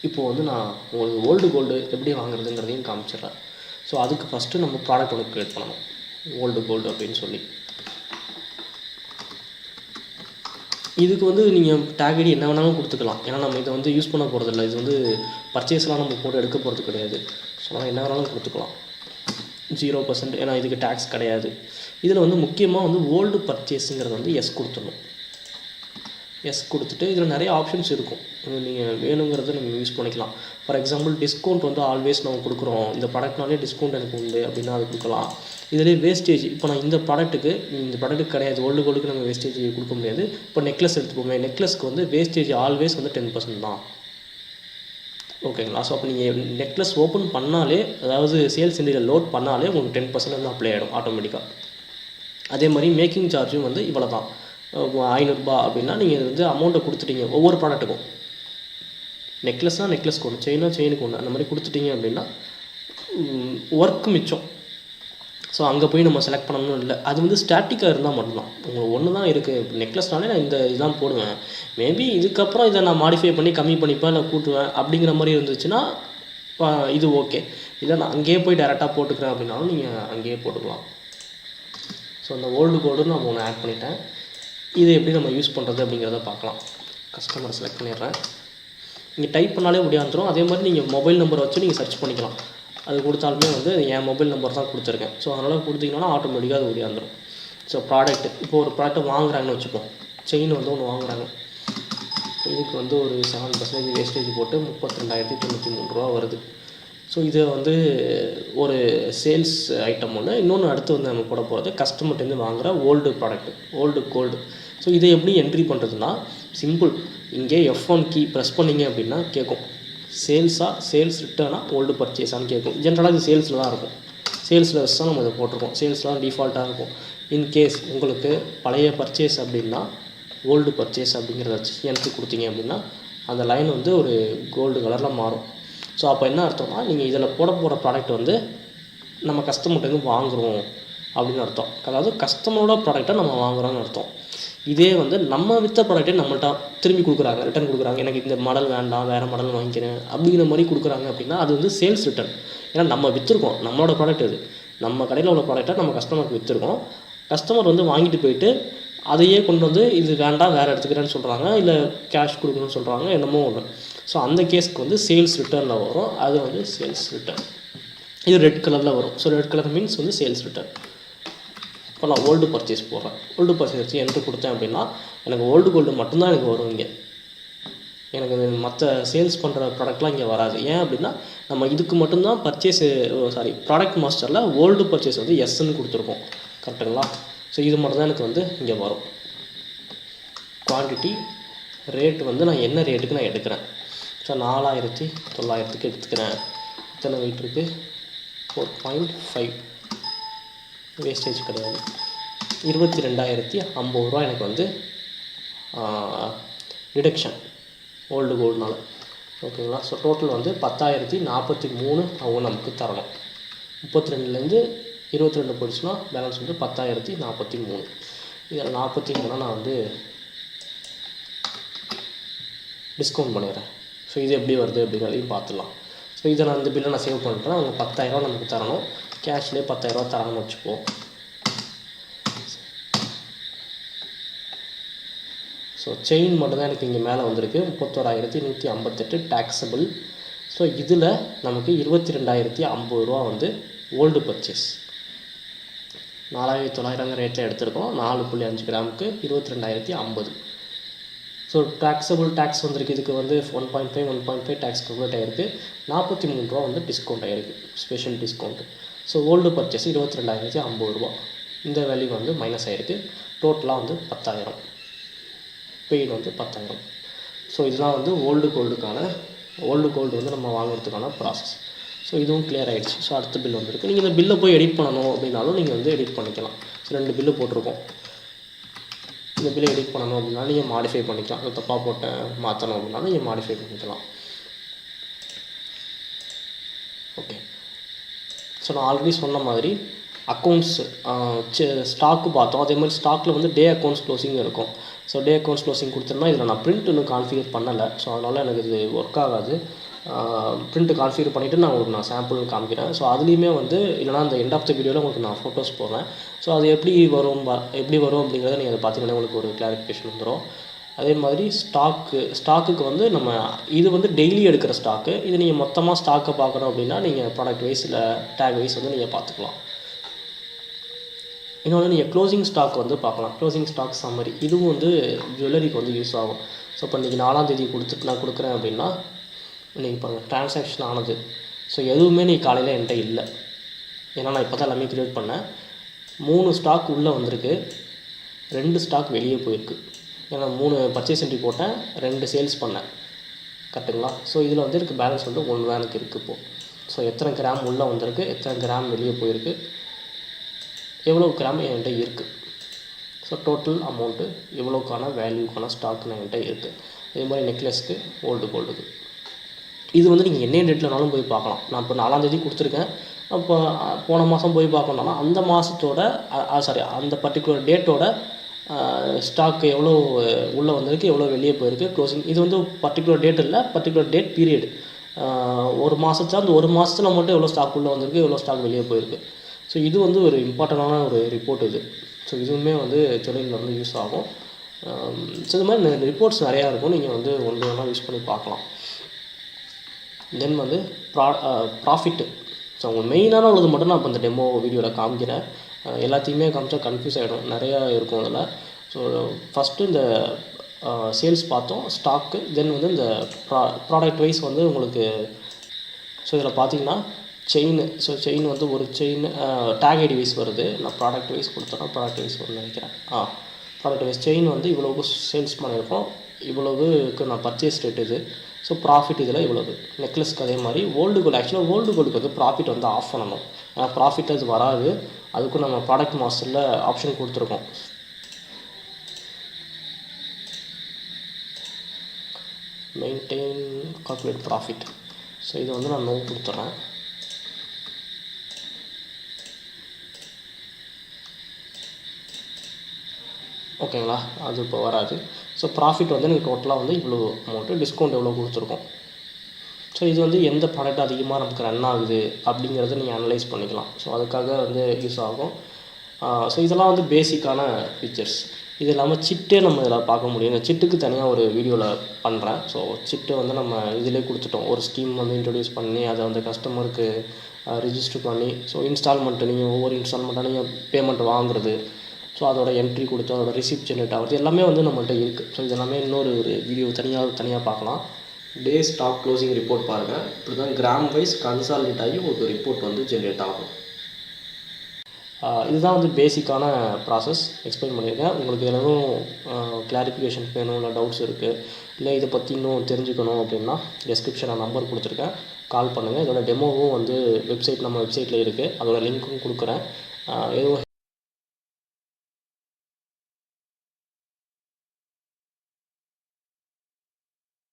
இப்போது வந்து நான் உங்களுக்கு ஓல்டு கோல்டு எப்படி வாங்குறதுங்கிறதையும் காமிச்சிடுறேன். ஸோ அதுக்கு ஃபஸ்ட்டு நம்ம ப்ராடக்ட் ஒன்று க்ரியேட் பண்ணணும், ஓல்டு கோல்டு அப்படின்னு சொல்லி. இதுக்கு வந்து நீங்கள் டேக் ஐடி என்ன வேணாலும் கொடுத்துக்கலாம். ஏன்னா நம்ம இதை வந்து யூஸ் பண்ண போகிறதில்ல, இது வந்து பர்ச்சேஸ்லாம் நம்ம போட்டு எடுக்க போகிறது கிடையாது. ஸோ நம்ம என்ன வேணாலும் கொடுத்துக்கலாம். 0%, ஏன்னா இதுக்கு டேக்ஸ் கிடையாது. இதில் வந்து முக்கியமாக வந்து ஓல்டு பர்ச்சேஸுங்கிறது வந்து எஸ் கொடுத்துடணும். எஸ் கொடுத்துட்டு இதில் நிறைய ஆப்ஷன்ஸ் இருக்கும், நீங்கள் வேணுங்கிறத நீங்கள் யூஸ் பண்ணிக்கலாம். ஃபார் எக்ஸாம்பிள் டிஸ்கவுண்ட் வந்து ஆல்வேஸ் நம்ம கொடுக்குறோம், இந்த ப்ராடக்ட்னாலே டிஸ்கவுண்ட் எனக்கு உண்டு அப்படின்னா அது கொடுக்கலாம். இதிலே வேஸ்டேஜ், இப்போ நான் இந்த ப்ராடக்ட்டுக்கு கிடையாது, ஓல்டு கோல்டுக்கு நம்ம வேஸ்டேஜ் கொடுக்க முடியாது. இப்போ நெக்லஸ் எடுத்துப்போமே, நெக்லஸ்க்கு வந்து வேஸ்டேஜ் ஆல்வேஸ் வந்து 10% தான். ஓகேங்களா? ஸோ அப்போ நீங்கள் நெக்லஸ் ஓப்பன் பண்ணாலே, அதாவது சேல்ஸ் இண்டியில் லோட் பண்ணாலே உங்களுக்கு 10% வந்து அப்ளை ஆகிடும் ஆட்டோமேட்டிக்காக. அதே மாதிரி மேக்கிங் சார்ஜும் வந்து இவ்வளோ தான், 500 ரூபா அப்படின்னா நீங்கள் இது வந்து அமௌண்ட்டை கொடுத்துட்டீங்க ஒவ்வொரு ப்ராடக்ட்டுக்கும். நெக்லஸ்னால் நெக்லஸ்க்கு ஒன்று, செயினுக்கு ஒன்று, அந்த மாதிரி கொடுத்துட்டீங்க அப்படின்னா ஒர்க்கு மிச்சம். ஸோ அங்கே போய் நம்ம செலக்ட் பண்ணணும்னு இல்லை, அது வந்து ஸ்டாட்டிக்காக இருந்தால் மட்டும்தான். உங்களுக்கு ஒன்று தான் இருக்குது, நெக்லஸ்னாலே நான் இந்த இதுதான் போடுவேன், மேபி இதுக்கப்புறம் இதை நான் மாடிஃபை பண்ணி கம்மி பண்ணிப்பேன், இல்லை கூட்டுவேன் அப்படிங்கிற மாதிரி இருந்துச்சுன்னா இது ஓகே. இல்லை நான் அங்கேயே போய் டேரெக்டாக போட்டுக்கிறேன் அப்படின்னாலும் நீங்கள் அங்கேயே போட்டுக்கலாம். ஸோ அந்த ஓல்டு கோல்டு நான் ஒன்று ஆட் பண்ணிட்டேன். இதை எப்படி நம்ம யூஸ் பண்ணுறது அப்படிங்கிறத பார்க்கலாம். கஸ்டமரை செலக்ட் பண்ணிடுறேன். நீங்கள் டைப் பண்ணாலே முடியாந்துடும். அதே மாதிரி நீங்கள் மொபைல் நம்பரை வச்சு நீங்கள் சர்ச் பண்ணிக்கலாம். அது கொடுத்தாலுமே வந்து என் மொபைல் நம்பர் தான் கொடுத்துருக்கேன். ஸோ அதனால் கொடுத்தீங்கன்னா ஆட்டோமேட்டிக்காக அது முடியாந்துடும். ஸோ ப்ராடக்ட்டு, இப்போ ஒரு ப்ராடக்ட்டை வாங்குறாங்கன்னு வச்சுப்போம், செயின் வந்து ஒன்று வாங்குறாங்க, இதுக்கு வந்து ஒரு 7% வேஸ்டேஜ் போட்டு 32,093 ரூபா வருது. ஸோ இதை வந்து ஒரு சேல்ஸ் ஐட்டம் ஒன்று. இன்னொன்று அடுத்து வந்து நம்ம போட போகிறது கஸ்டமர்கிட்டேருந்து வாங்குகிற old product, old gold. So இதை எப்படி என்ட்ரி பண்ணுறதுன்னா சிம்பிள், இங்கே F1 கீ ப்ரெஸ் பண்ணிங்க அப்படின்னா கேட்கும் சேல்ஸ் ரிட்டர்னா ஓல்டு பர்ச்சேஸான்னு கேட்கும். ஜென்ரலாக இது சேல்ஸில் தான் இருக்கும், சேல்ஸில் தான் நம்ம இதை போட்டிருக்கோம், சேல்ஸ்லாம் டிஃபால்ட்டாக இருக்கும். இன்கேஸ் உங்களுக்கு பழைய பர்ச்சேஸ் அப்படின்னா ஓல்டு பர்ச்சேஸ் அப்படிங்கிறத வச்சு என்ட்ரி கொடுத்தீங்க அப்படின்னா அந்த லைன் வந்து ஒரு கோல்டு கலரில் மாறும். ஸோ அப்போ என்ன அர்த்தம்னா, நீங்கள் இதில் போட போகிற ப்ராடக்ட் வந்து நம்ம கஸ்டமர்கிட்டருந்து வாங்குகிறோம் அப்படின்னு அர்த்தம். அதாவது கஸ்டமரோட ப்ராடக்டை நம்ம வாங்குகிறோன்னு அர்த்தம். இதே வந்து நம்ம விற்ற ப்ராடக்ட்டை நம்மள்ட்ட திரும்பி கொடுக்குறாங்க, ரிட்டன் கொடுக்குறாங்க, எனக்கு இந்த மாடல் வேண்டாம் வேறு மாடல் வாங்கிக்கிறேன் அப்படிங்கிற மாதிரி கொடுக்குறாங்க அப்படின்னா அது வந்து சேல்ஸ் ரிட்டன். ஏன்னா நம்ம விற்றுருக்கோம், நம்மளோட ப்ராடக்ட் இது, நம்ம கடையில் உள்ள ப்ராடக்டை நம்ம கஸ்டமருக்கு விற்றுருக்கோம். கஸ்டமர் வந்து வாங்கிட்டு போயிட்டு அதையே கொண்டு வந்து இது வேண்டாம் வேறு எடுத்துக்கிறேன்னு சொல்கிறாங்க, இல்லை கேஷ் கொடுக்கணும்னு சொல்கிறாங்க, என்னமோ ஒன்று. ஸோ அந்த கேஸ்க்கு வந்து சேல்ஸ் ரிட்டர்னில் வரும், அது வந்து சேல்ஸ் ரிட்டர்ன். இது ரெட் கலரில் வரும். ஸோ ரெட் கலர் மீன்ஸ் வந்து சேல்ஸ் ரிட்டர்ன். இப்போ நான் ஓல்டு பர்ச்சேஸ் போடுறேன். ஓல்டு பர்ச்சேஸ் வச்சு என்ட்ரு கொடுத்தேன் அப்படின்னா எனக்கு ஓல்டு கோல்டு மட்டும்தான் எனக்கு வரும். இங்கே எனக்கு மற்ற சேல்ஸ் பண்ணுற ப்ராடக்ட்லாம் இங்கே வராது. ஏன் அப்படின்னா நம்ம இதுக்கு மட்டும்தான் ப்ராடக்ட் மாஸ்டரில் ஓல்டு பர்ச்சேஸ் வந்து எஸ்ன்னு கொடுத்துருக்கோம். கரெக்டுங்களா? ஸோ இது மட்டும்தான் எனக்கு வந்து இங்கே வரும். குவான்டிட்டி ரேட் வந்து நான் என்ன ரேட்டுக்கு நான் எடுக்கிறேன். ஸோ 4900 எடுத்துக்கிறேன். எத்தனை வெயிட் இருக்குது? 4.5. வேஸ்டேஜ் கிடையாது. 22,050 ரூபா எனக்கு வந்து டிடக்ஷன் ஓல்டு கோல்டுனால. ஓகேங்களா? ஸோ டோட்டல் வந்து 10,043 அவங்க நமக்கு தரணும். 32லேருந்து 22 போயிடுச்சுன்னா பேலன்ஸ் வந்து 10,043. இதில் 43 நான் வந்து டிஸ்கவுண்ட் பண்ணிடுறேன். ஸோ இது எப்படி வருது அப்படிங்கிறதையும் பார்த்துடலாம். ஸோ இதை நான் இந்த பில்லை நான் சேவ் பண்ணுறேன். அவங்க 10,000 நமக்கு தரணும். கேஷ்லேயே 10,000 தரணும்னு வச்சுப்போம். ஸோ செயின் மட்டும்தான் எனக்கு இங்கே மேலே வந்திருக்கு. 31,158 டேக்ஸபிள். ஸோ இதில் நமக்கு 22,050 ரூபா வந்து ஓல்டு பர்ச்சேஸ். 4,900 ரேட்டில் எடுத்திருக்கோம். 4.5 கிராமுக்கு 22,050. ஸோ டேக்ஸபிள் டேக்ஸ் வந்திருக்கு. இதுக்கு வந்து 1.5 டேக்ஸ் கம்ப்ளீட் ஆகிருக்கு. 43 ரூபா வந்து டிஸ்கவுண்ட் ஆகிருக்கு, special discount. So old purchase 22,050 ரூபா. இந்த வேல்யூ வந்து மைனஸ் ஆகிருக்கு. டோட்டலாக வந்து 10,000. பெய்டு வந்து 10,000. ஸோ இதெல்லாம் வந்து ஓல்டு கோல்டு வந்து நம்ம வாங்குறதுக்கான ப்ராசஸ். ஸோ இதுவும் கிளியர் ஆகிடுச்சு. ஸோ அடுத்த பில் வந்துருக்கு. நீங்கள் இந்த பில்லை போய் எடிட் பண்ணணும் அப்படின்னாலும் நீங்கள் வந்து எடிட் பண்ணிக்கலாம். ஸோ 2 பில்லு போட்டிருக்கோம். இந்த பில்லை எடிட் பண்ணணும் அப்படின்னா நீங்கள் மாடிஃபை பண்ணிக்கலாம். தப்பாக போட்டேன் மாற்றணும் அப்படின்னாலும் நீங்கள் மாடிஃபை பண்ணிக்கலாம். ஓகே. ஸோ நான் ஆல்ரெடி சொன்ன மாதிரி அக்கௌண்ட்ஸ் ஸ்டாக்கு பார்த்தோம். அதே மாதிரி ஸ்டாக்கில் வந்து டே அக்கௌண்ட்ஸ் க்ளோசிங் இருக்கும். ஸோ டே அக்கௌண்ட்ஸ் க்ளோசிங் கொடுத்தோம்னா இதில் நான் பிரிண்ட் இன்னும் கான்ஃபிகர் பண்ணலை. ஸோ அதனால் எனக்கு இது ஒர்க் ஆகாது. பிரிண்ட்டு கான்ஃபிகர் பண்ணிவிட்டு நான் உங்களுக்கு சாம்பிள் காமிக்கிறேன். ஸோ அதுலேயுமே வந்து இல்லைனா அந்த எண்ட் ஆஃப் த வீடியோவில் உங்களுக்கு நான் ஃபோட்டோஸ் போடுறேன். ஸோ அது எப்படி வரும் அப்படிங்கிறத நீங்கள் அதை பார்த்தீங்கன்னா உங்களுக்கு ஒரு கிளாரிஃபிகேஷன் வந்துடும். அதே மாதிரி ஸ்டாக்குக்கு வந்து நம்ம இது வந்து டெய்லி எடுக்கிற ஸ்டாக்கு. இது நீங்கள் மொத்தமாக ஸ்டாக்கை பார்க்கணும் அப்படின்னா நீங்கள் ப்ராடக்ட் வைஸ் இல்லை டேக் வைஸ் வந்து நீங்கள் பார்த்துக்கலாம். இன்னொன்று நீங்கள் க்ளோசிங் ஸ்டாக் வந்து பார்க்கலாம். க்ளோசிங் ஸ்டாக் சம்மரி இதுவும் வந்து ஜுவல்லரிக்கு வந்து யூஸ் ஆகும். ஸோ இப்போ இன்றைக்கி 4ஆம் தேதி கொடுத்துட்டு நான் கொடுக்குறேன் அப்படின்னா இன்றைக்கி பாருங்கள் ட்ரான்சாக்ஷன் ஆனது. ஸோ எதுவுமே நீ காலையில் என்கிட்ட இல்லை. ஏன்னா நான் இப்போ தான் எல்லாமே க்ரியேட் பண்ணேன். 3 ஸ்டாக் உள்ளே வந்திருக்கு, 2 ஸ்டாக் வெளியே போயிருக்கு. ஏன்னா 3 பர்ச்சேஸ் என்ட்ரி போட்டேன், 2 சேல்ஸ் பண்ணேன். கரெக்டுங்களா? ஸோ இதில் வந்து எனக்கு பேலன்ஸ் வந்து 1 தான் எனக்கு இருக்குது இப்போது. ஸோ எத்தனை கிராம் உள்ளே வந்திருக்கு, எத்தனை கிராம் வெளியே போயிருக்கு, எவ்வளோ கிராம் என்கிட்ட இருக்குது. ஸோ டோட்டல் அமௌண்ட்டு எவ்வளோக்கான வேல்யூக்கான ஸ்டாக் என்கிட்ட இருக்குது. அதே மாதிரி நெக்லஸ்க்கு ஓல்டு கோல்டுக்கு இது வந்து நீங்கள் என்ன டேட்லனாலும் போய் பார்க்கலாம். நான் இப்போ 4ஆம் தேதி கொடுத்துருக்கேன். அப்போ போன மாதம் போய் பார்க்கணுன்னா அந்த மாதத்தோட அந்த பர்டிகுலர் டேட்டோட ஸ்டாக் எவ்வளோ உள்ளே வந்திருக்கு, எவ்வளோ வெளியே போயிருக்கு, க்ளோசிங். இது வந்து பர்டிகுலர் டேட் இல்லை, பர்டிகுலர் டேட் பீரியட். ஒரு மாதத்துல அந்த ஒரு மாதத்தில் மட்டும் எவ்வளோ ஸ்டாக் உள்ளே வந்திருக்கு, எவ்வளோ ஸ்டாக் வெளியே போயிருக்கு. ஸோ இது வந்து ஒரு இம்பார்ட்டண்டான ஒரு ரிப்போர்ட் இது. ஸோ இதுவுமே வந்து தொழிலில் வந்து யூஸ் ஆகும். ஸோ இது மாதிரி ரிப்போர்ட்ஸ் நிறையா இருக்கும். நீங்கள் வந்து ஒன்று ஒன்றா யூஸ் பண்ணி பார்க்கலாம். தென் வந்து ப்ராஃபிட்டு. ஸோ அவங்க மெயினான உள்ளது மட்டும் நான் இப்போ இந்த டெமோ வீடியோவில் காமிக்கிறேன். எல்லாத்தையுமே காமிச்சா கன்ஃபியூஸ் ஆகிடும், நிறையா இருக்கும் அதில். ஸோ ஃபஸ்ட்டு இந்த சேல்ஸ் பார்த்தோம், ஸ்டாக்கு. தென் வந்து இந்த ப்ராடக்ட் வைஸ் வந்து உங்களுக்கு. ஸோ இதில் பார்த்தீங்கன்னா செயின் வந்து ஒரு செயின் டேக் ஐடி வைஸ் வருது. நான் ப்ராடக்ட் வைஸ் கொடுத்தோன்னா ப்ராடக்ட் வைஸ் வரும்னு நினைக்கிறேன். ப்ராடக்ட் வைஸ் செயின் வந்து இவ்வளோக்கு சேல்ஸ் பண்ணியிருக்கோம், இவ்வளவுக்கு நான் பர்ச்சேஸ் ரேட் இது. ஸோ ப்ராஃபிட் இதில் இவ்வளவு. நெக்லஸ்க்கு அதே மாதிரி ஓல்டு கோல்டு. ஆக்சுவலாக ஓல்டு கோல்டுக்கு வந்து ப்ராஃபிட் வந்து ஆஃப் பண்ணணும். ஏன்னா ப்ராஃபிட் அது வராது. அதுக்கும் நம்ம ப்ராடக்ட் மாஸ்டரில் ஆப்ஷன் கொடுத்துருக்கோம். Maintain calculate profit. ஸோ இதை வந்து நான் நோ கொடுத்துட்றேன். ஓகேங்களா? அது இப்போ வராது. ஸோ ப்ராஃபிட் வந்து எனக்கு டோட்டலாக வந்து இவ்வளோ அமௌண்ட்டு, டிஸ்கவுண்ட் எவ்வளோ கொடுத்துருக்கோம். ஸோ இது வந்து எந்த ப்ராடக்ட் அதிகமாக நமக்கு ரன் ஆகுது அப்படிங்கிறத நீங்கள் அனலைஸ் பண்ணிக்கலாம். ஸோ அதுக்காக வந்து யூஸ் ஆகும். ஸோ இதெல்லாம் வந்து பேசிக்கான ஃபீச்சர்ஸ். இது இல்லாமல் சிட்டே நம்ம இதில் பார்க்க முடியும். இந்த சிட்டுக்கு தனியாக ஒரு வீடியோவில் பண்ணுறேன். ஸோ சிட்டு வந்து நம்ம இதிலே கொடுத்துட்டோம். ஒரு ஸ்கீம் வந்து இன்ட்ரடியூஸ் பண்ணி அதை வந்து கஸ்டமருக்கு ரிஜிஸ்டர் பண்ணி, ஸோ இன்ஸ்டால்மெண்ட்டு நீங்கள் ஒவ்வொரு இன்ஸ்டால்மெண்ட்டாக நீங்கள் பேமெண்ட் வாங்குறது, ஸோ அதோட என்ட்ரி கொடுத்து அதோட ரிசிப்ட் ஜென்ரேட் ஆகுறது எல்லாமே வந்து நம்மள்ட்ட இருக்குது. ஸோ இது எல்லாமே இன்னொரு வீடியோ தனியாக பார்க்கலாம். டே ஸ்டாக் க்ளோசிங் ரிப்போர்ட் பாருங்கள். இப்படி தான் கிராம் வைஸ் கன்சாலிடேட் ஆகி ஒரு ரிப்போர்ட் வந்து ஜென்ரேட் ஆகும். இதுதான் வந்து பேசிக்கான ப்ராசஸ் எக்ஸ்பிளைன் பண்ணியிருக்கேன். உங்களுக்கு எதுவும் கிளாரிஃபிகேஷன் வேணும், இல்லை டவுட்ஸ் இருக்குது, இல்லை இதை பற்றி இன்னும் தெரிஞ்சுக்கணும் அப்படின்னா டெஸ்கிரிப்ஷனில் நம்பர் கொடுத்துருக்கேன், கால் பண்ணுங்கள். இதோட டெமோவும் வந்து நம்ம வெப்சைட்டில் இருக்குது, அதோட லிங்க்கும் கொடுக்குறேன். எதுவும்